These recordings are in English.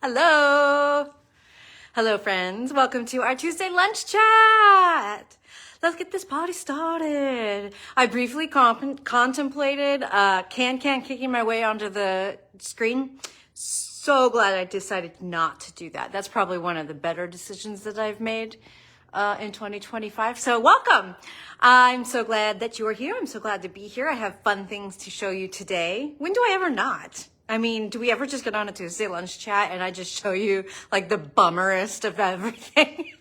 Hello. Hello, friends. Welcome to our Tuesday lunch chat. Let's get this party started. I briefly contemplated kicking my way onto the screen. So glad I decided not to do that. That's probably one of the better decisions that I've made in 2025. So welcome. I'm so glad that you are here. I'm so glad to be here. I have fun things to show you today. When do I ever not? I mean, do we ever just get on a Tuesday lunch chat and I just show you like the bummerest of everything?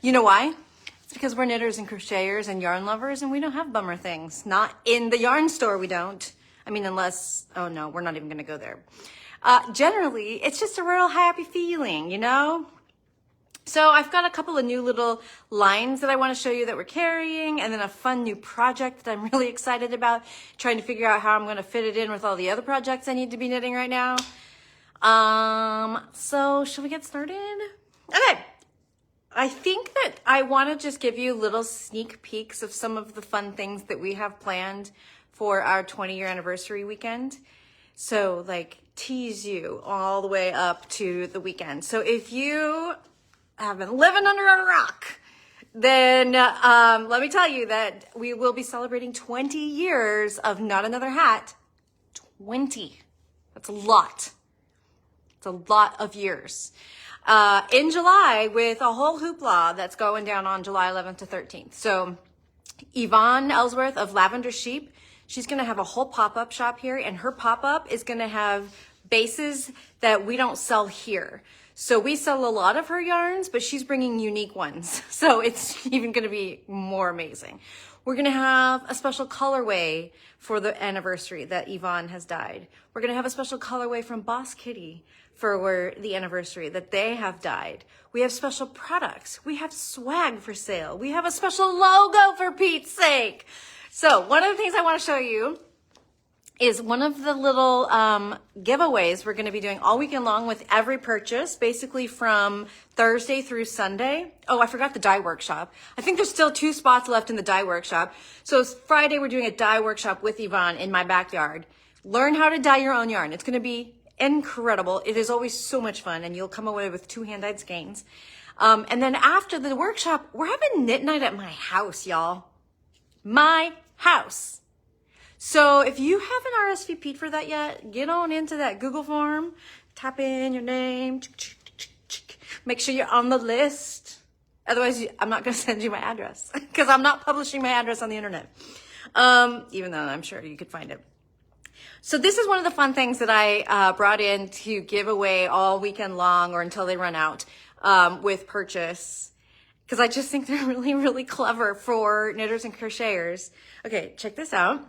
You know why? It's because we're knitters and crocheters and yarn lovers and we don't have bummer things. Not in the yarn store, we don't. I mean, unless, oh no, we're not even gonna go there. Generally, it's just a real happy feeling, you know? So I've got a couple of new little lines that I want to show you that we're carrying, and then a fun new project that I'm really excited about, trying to figure out how I'm going to fit it in with all the other projects I need to be knitting right now. So shall we get started? Okay. I think that I want to just give you little sneak peeks of some of the fun things that we have planned for our 20-year anniversary weekend. So like tease you all the way up to the weekend. So if you have been living under a rock, then let me tell you that we will be celebrating 20 years of Not Another Hat. 20. That's a lot. It's a lot of years. In July with a whole hoopla that's going down on July 11th to 13th. So Yvonne Ellsworth of LavenderSheep, she's going to have a whole pop-up shop here, and her pop-up is going to have bases that we don't sell here. So we sell a lot of her yarns, but she's bringing unique ones. So it's even going to be more amazing. We're going to have a special colorway for the anniversary that Yvonne has dyed. We're going to have a special colorway from Boss Kitty for the anniversary that they have dyed. We have special products. We have swag for sale. We have a special logo, for Pete's sake. So one of the things I want to show you is one of the little giveaways we're going to be doing all weekend long with every purchase, basically from Thursday through Sunday. Oh, I forgot the dye workshop. I think there's still 2 spots left in the dye workshop. So Friday, we're doing a dye workshop with Yvonne in my backyard. Learn how to dye your own yarn. It's going to be incredible. It is always so much fun, and you'll come away with 2 hand-dyed skeins. And then after the workshop, we're having knit night at my house, y'all. My house. So if you haven't RSVP'd for that yet, get on into that Google form, type in your name, make sure you're on the list. Otherwise, I'm not going to send you my address because I'm not publishing my address on the internet, even though I'm sure you could find it. So this is one of the fun things that I brought in to give away all weekend long or until they run out with purchase, because I just think they're really, really clever for knitters and crocheters. Okay, check this out.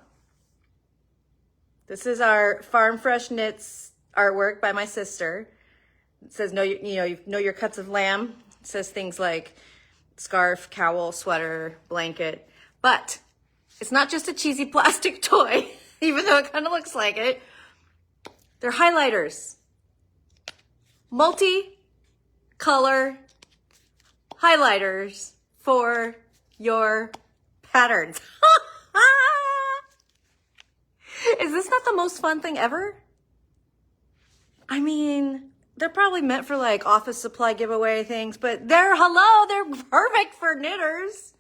This is our Farm Fresh Knits artwork by my sister. It says, know your cuts of lamb. It says things like scarf, cowl, sweater, blanket. But it's not just a cheesy plastic toy, even though it kind of looks like it. They're highlighters. Multi-color highlighters for your patterns. Is this not the most fun thing ever? I mean, they're probably meant for like office supply giveaway things, but they're perfect for knitters.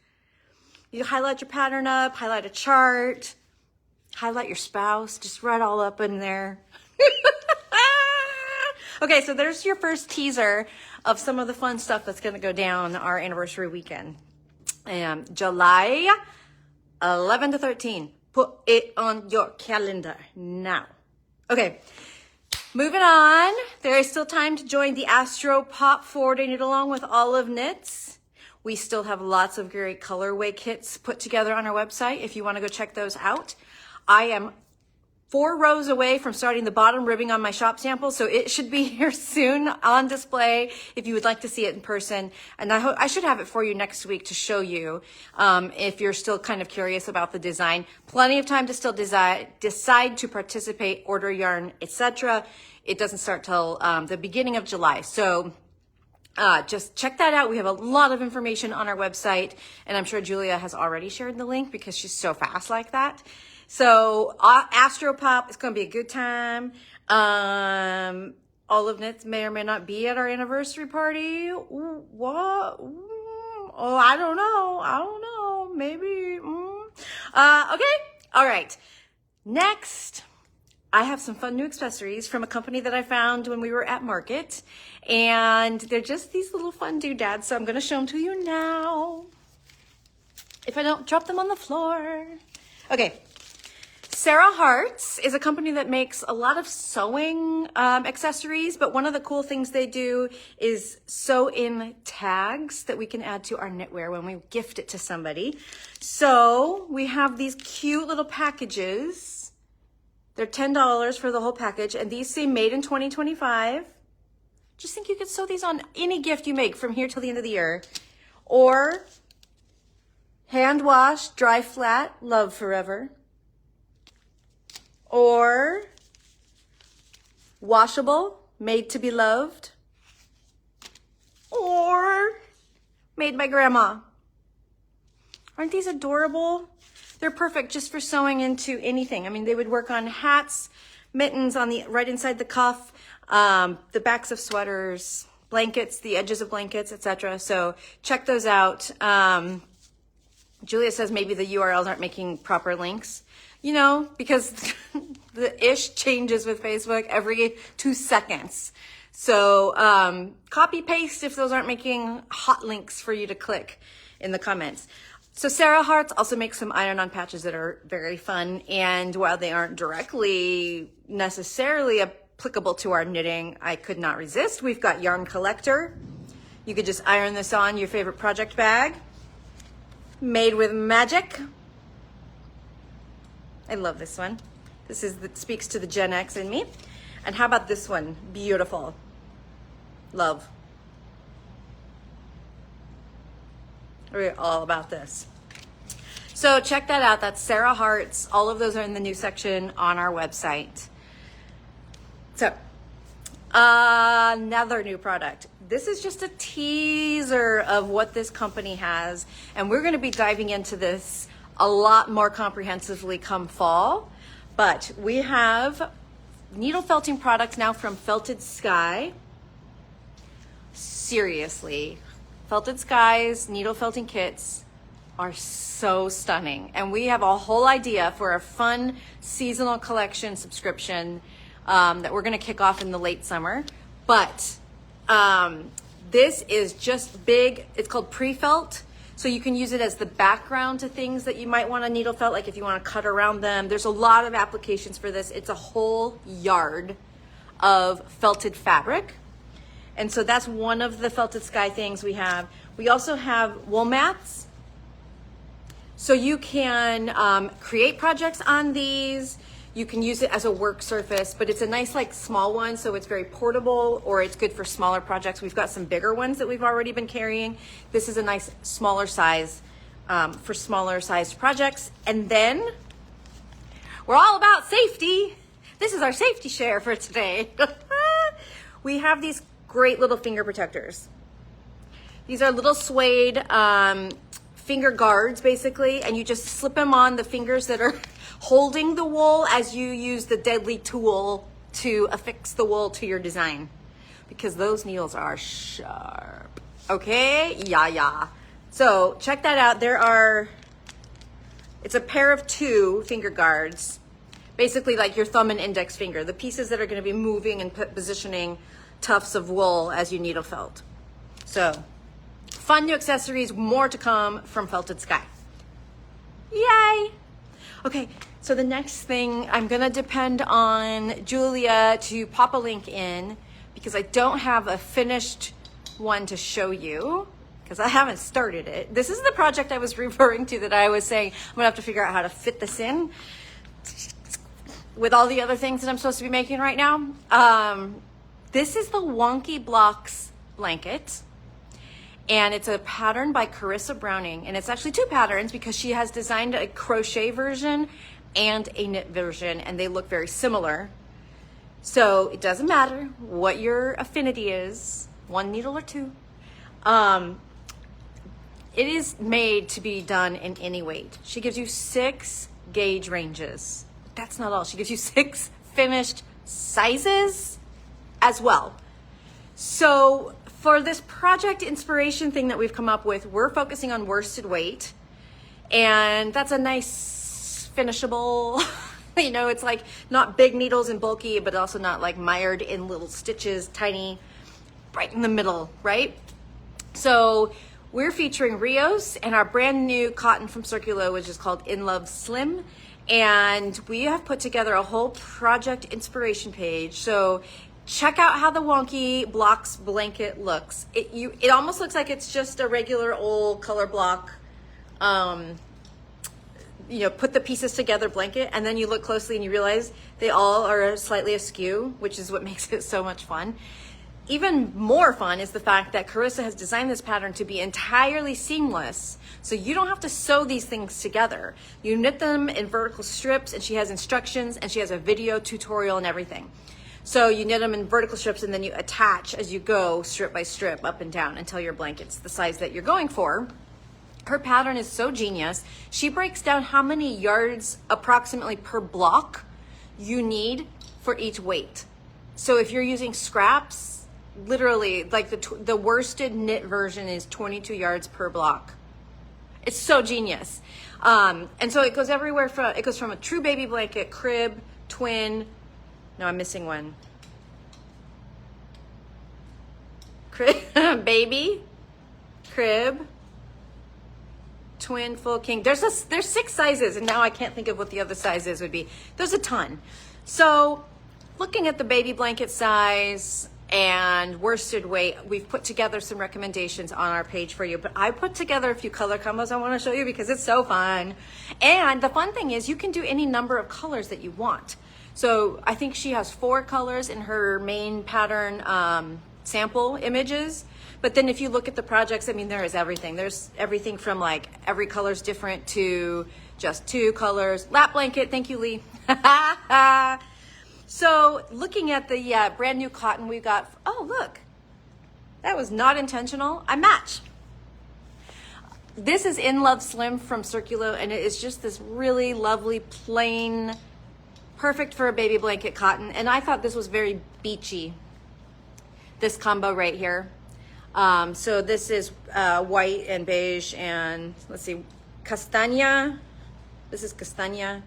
You highlight your pattern up, highlight a chart, highlight your spouse, just right all up in there. Okay, so there's your first teaser of some of the fun stuff that's going to go down our anniversary weekend. July 11 to 13. Put it on your calendar now. Okay, moving on. There is still time to join the Astro Pop 4-day knit along with Olive Knits. We still have lots of great colorway kits put together on our website if you want to go check those out. I am 4 rows away from starting the bottom ribbing on my shop sample, so it should be here soon on display if you would like to see it in person. And I should have it for you next week to show you if you're still kind of curious about the design. Plenty of time to still decide to participate, order yarn, etc. It doesn't start till the beginning of July. So just check that out. We have a lot of information on our website, and I'm sure Julia has already shared the link because she's so fast like that. So Astro Pop, it's going to be a good time. Olive Knits may or may not be at our anniversary party. Ooh, what? Oh, I don't know. Maybe. Okay. All right. Next, I have some fun new accessories from a company that I found when we were at market. And they're just these little fun doodads. So I'm going to show them to you now, if I don't drop them on the floor. Okay. Sarah Hearts is a company that makes a lot of sewing accessories, but one of the cool things they do is sew in tags that we can add to our knitwear when we gift it to somebody. So we have these cute little packages. They're $10 for the whole package, and these say made in 2025. Just think you could sew these on any gift you make from here till the end of the year. Or hand wash, dry flat, love forever. Or washable, made to be loved. Or made by grandma. Aren't these adorable? They're perfect just for sewing into anything. I mean, they would work on hats, mittens on the right inside the cuff, the backs of sweaters, blankets, the edges of blankets, etc. So check those out. Julia says maybe the URLs aren't making proper links. You know, because the ish changes with Facebook every 2 seconds. So copy paste if those aren't making hot links for you to click in the comments. So Sarah Hearts also makes some iron-on patches that are very fun. And while they aren't directly necessarily applicable to our knitting, I could not resist. We've got Yarn Collector. You could just iron this on your favorite project bag. Made with magic. I love this one. This speaks to the Gen X in me. And how about this one? Beautiful. Love. We're all about this. So check that out. That's Sarah Hearts. All of those are in the new section on our website. So another new product. This is just a teaser of what this company has. And we're going to be diving into this a lot more comprehensively come fall, but we have needle felting products now from Felted Sky. Seriously, Felted Sky's needle felting kits are so stunning, and we have a whole idea for a fun seasonal collection subscription that we're going to kick off in the late summer. But this is just big. It's called pre-felt. So you can use it as the background to things that you might want to needle felt, like if you want to cut around them. There's a lot of applications for this. It's a whole yard of felted fabric. And so that's one of the Felted Sky things we have. We also have wool mats. So you can create projects on these. You can use it as a work surface, but it's a nice like small one, so it's very portable, or it's good for smaller projects. We've got some bigger ones that we've already been carrying. This is a nice smaller size for smaller sized projects. And then we're all about safety. This is our safety share for today. We have these great little finger protectors. These are little suede finger guards basically, and you just slip them on the fingers that are holding the wool as you use the deadly tool to affix the wool to your design, because those needles are sharp. Okay, yeah. So check that out. It's a pair of 2 finger guards, basically like your thumb and index finger, the pieces that are going to be moving and positioning tufts of wool as you needle felt. So fun new accessories, more to come from Felted Sky. Yay! Okay, so the next thing, I'm gonna depend on Julia to pop a link in, because I don't have a finished one to show you, because I haven't started it. This is the project I was referring to that I was saying I'm gonna have to figure out how to fit this in with all the other things that I'm supposed to be making right now. This is the Wonky Blocks blanket. And it's a pattern by Carissa Browning. And it's actually 2 patterns, because she has designed a crochet version and a knit version, and they look very similar. So it doesn't matter what your affinity is, 1 needle or 2. It is made to be done in any weight. She gives you 6 gauge ranges. That's not all. She gives you 6 finished sizes. as well. So for this project inspiration thing that we've come up with, we're focusing on worsted weight, and that's a nice finishable, you know, it's like not big needles and bulky, but also not like mired in little stitches, tiny, right in the middle, right? So we're featuring Rios and our brand new cotton from Circulo, which is called In Love Slim. And we have put together a whole project inspiration page. So check out how the wonky blocks blanket looks. It almost looks like it's just a regular old color block, you know, put the pieces together blanket, and then you look closely and you realize they all are slightly askew, which is what makes it so much fun. Even more fun is the fact that Carissa has designed this pattern to be entirely seamless, so you don't have to sew these things together. You knit them in vertical strips, and she has instructions, and she has a video tutorial and everything. So you knit them in vertical strips, and then you attach as you go, strip by strip, up and down, until your blanket's the size that you're going for. Her pattern is so genius. She breaks down how many yards approximately per block you need for each weight. So if you're using scraps, literally, like the worsted knit version is 22 yards per block. It's so genius. And so it goes everywhere it goes from a true baby blanket, crib, twin. No, I'm missing one. Crib, baby, crib, twin, full, king. There's 6 sizes, and now I can't think of what the other sizes would be. There's a ton. So looking at the baby blanket size and worsted weight, we've put together some recommendations on our page for you, but I put together a few color combos I want to show you because it's so fun. And the fun thing is you can do any number of colors that you want. So I think she has 4 colors in her main pattern sample images, but then if you look at the projects, I mean, there is everything. There's everything from like every color's different to just 2 colors. Lap blanket, thank you, Lee. So looking at the brand new cotton we got, oh look, that was not intentional. I match. This is In Love Slim from Circulo, and it is just this really lovely, plain, perfect for a baby blanket cotton. And I thought this was very beachy, this combo right here. So this is white and beige and let's see, castaña. This is castaña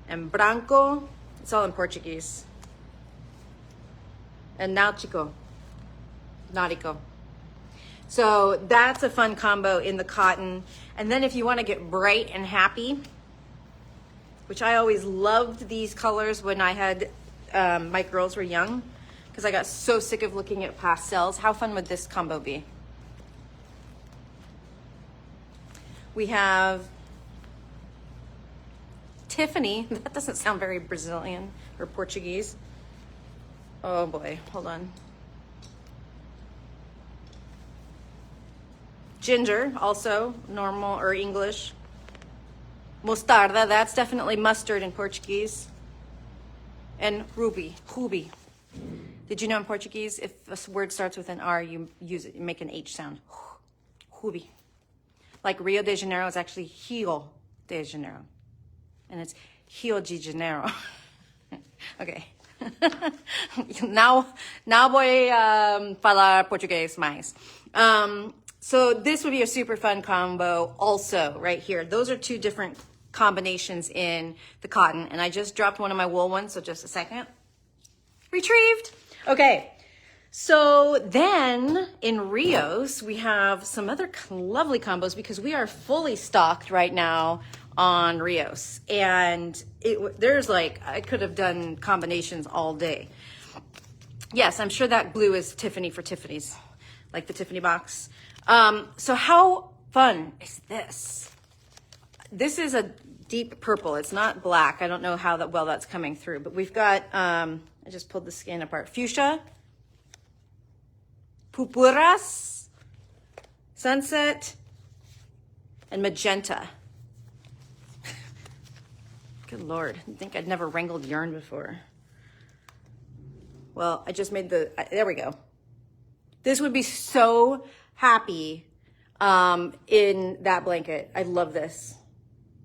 and branco. It's all in Portuguese. And náutico. Nautico. So that's a fun combo in the cotton. And then if you want to get bright and happy, which I always loved these colors when I had my girls were young, because I got so sick of looking at pastels. How fun would this combo be? We have Tiffany. That doesn't sound very Brazilian or Portuguese. Oh boy, hold on. Ginger, also normal or English. Mostarda, that's definitely mustard in Portuguese. And ruby. Did you know in Portuguese, if a word starts with an R, you use it, you make an H sound. Ruby. Like Rio de Janeiro is actually Rio de Janeiro. And it's Rio de Janeiro. Okay. Now voy falar português mais. So this would be a super fun combo also right here. Those are 2 different combinations in the cotton. And I just dropped one of my wool ones, so just a second. Retrieved. Okay. So then in Rios, we have some other lovely combos because we are fully stocked right now on Rios. And there's like, I could have done combinations all day. Yes, I'm sure that blue is Tiffany for Tiffany's, like the Tiffany box. So how fun is this? This is a deep purple. It's not black. I don't know how well that's coming through, but we've got, I just pulled the skein apart. Fuchsia, purpuras, sunset, and magenta. Good Lord, I think I'd never wrangled yarn before. Well, I just made there we go. This would be so happy in that blanket. I love this.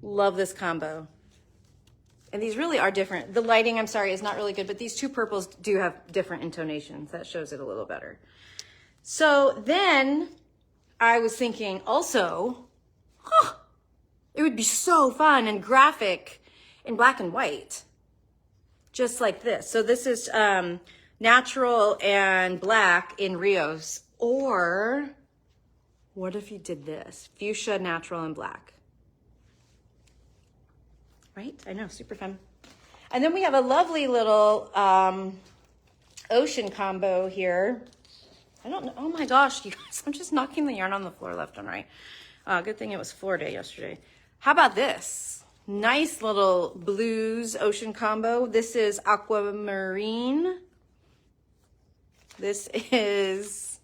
Love this combo. And these really are different. The lighting, I'm sorry, is not really good, but these two purples do have different intonations. That shows it a little better. So then I was thinking also, it would be so fun and graphic in black and white, just like this. So this is natural and black in Rios. Or what if you did this? Fuchsia, natural, and black. Right? I know, super fun. And then we have a lovely little ocean combo here. I don't know. Oh my gosh, you guys, I'm just knocking the yarn on the floor left and right. Good thing it was floor day yesterday. How about this? Nice little blues ocean combo. This is aquamarine. This is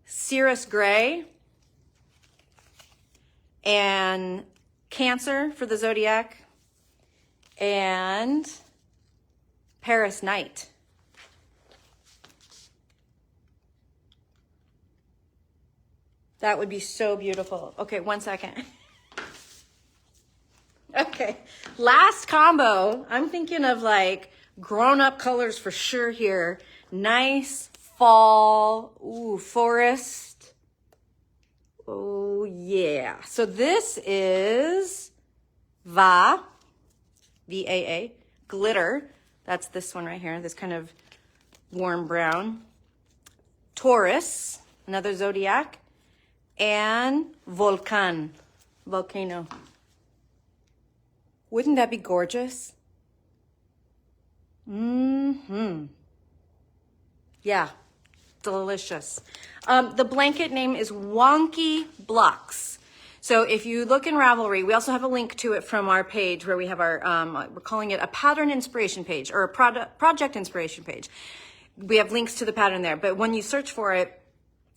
Cirrus Gray. And Cancer for the zodiac, and Paris Night. That would be so beautiful. Okay, 1 second. Okay, last combo. I'm thinking of like grown-up colors for sure here. Nice fall, ooh, forest. Oh, yeah. So this is Va, V-A-A, glitter. That's this one right here, this kind of warm brown. Taurus, another zodiac. And Volcan, volcano. Wouldn't that be gorgeous? Mm-hmm. Yeah. Delicious. The blanket name is Wonky Blocks. So if you look in Ravelry, we also have a link to it from our page where we have our, we're calling it a pattern inspiration page or a project inspiration page. We have links to the pattern there, but when you search for it,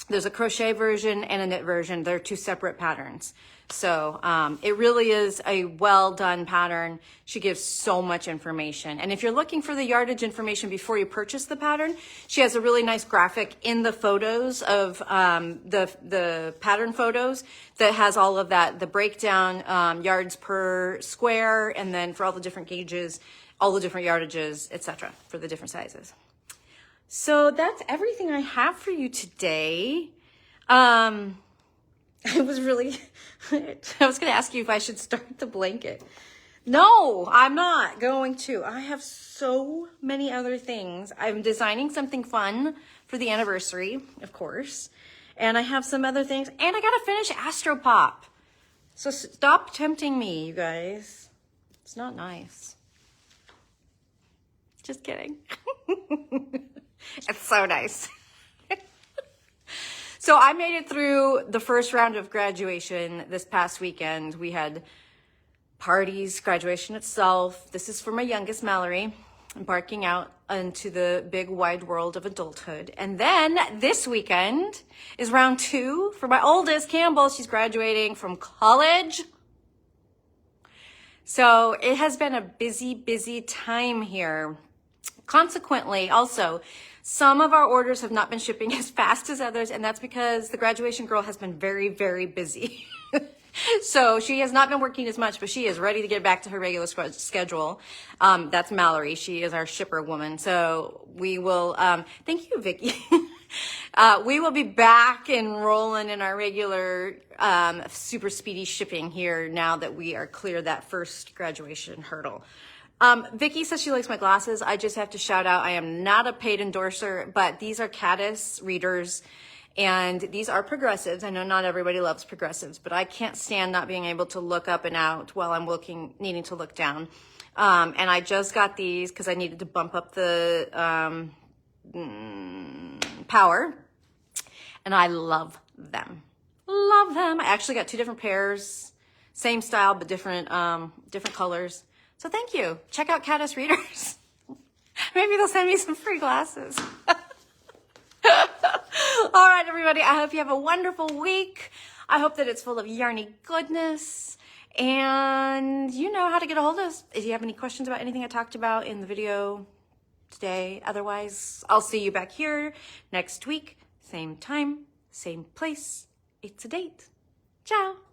there's a crochet version and a knit version. They're two separate patterns. So it really is a well done pattern. She gives so much information. And if you're looking for the yardage information before you purchase the pattern, she has a really nice graphic in the photos of the pattern photos that has all of that, the breakdown, yards per square, and then for all the different gauges, all the different yardages, etc. for the different sizes. So that's everything I have for you today. I was going to ask you if I should start the blanket. No, I'm not going to. I have so many other things. I'm designing something fun for the anniversary, of course. And I have some other things. And I got to finish Astro Pop. So stop tempting me, you guys. It's not nice. Just kidding. It's so nice. So I made it through the first round of graduation this past weekend. We had parties, graduation itself. This is for my youngest, Mallory, embarking out into the big wide world of adulthood. And then this weekend is round 2 for my oldest, Campbell. She's graduating from college. So it has been a busy, busy time here. Consequently, also, some of our orders have not been shipping as fast as others, and that's because the graduation girl has been very, very busy. So she has not been working as much, but she is ready to get back to her regular schedule. That's Mallory. She is our shipper woman. So we will, thank you, Vicki. We will be back and rolling in our regular, super speedy shipping here now that we are clear that first graduation hurdle. Vicki says she likes my glasses. I just have to shout out, I am not a paid endorser, but these are Caddis readers, and these are progressives. I know not everybody loves progressives, but I can't stand not being able to look up and out while I'm needing to look down. And I just got these because I needed to bump up the power, and I love them. Love them. I actually got 2 different pairs, same style, but different colors. So thank you. Check out Caddis Readers. Maybe they'll send me some free glasses. All right, everybody. I hope you have a wonderful week. I hope that it's full of yarny goodness. And you know how to get a hold of us if you have any questions about anything I talked about in the video today. Otherwise, I'll see you back here next week. Same time, same place. It's a date. Ciao.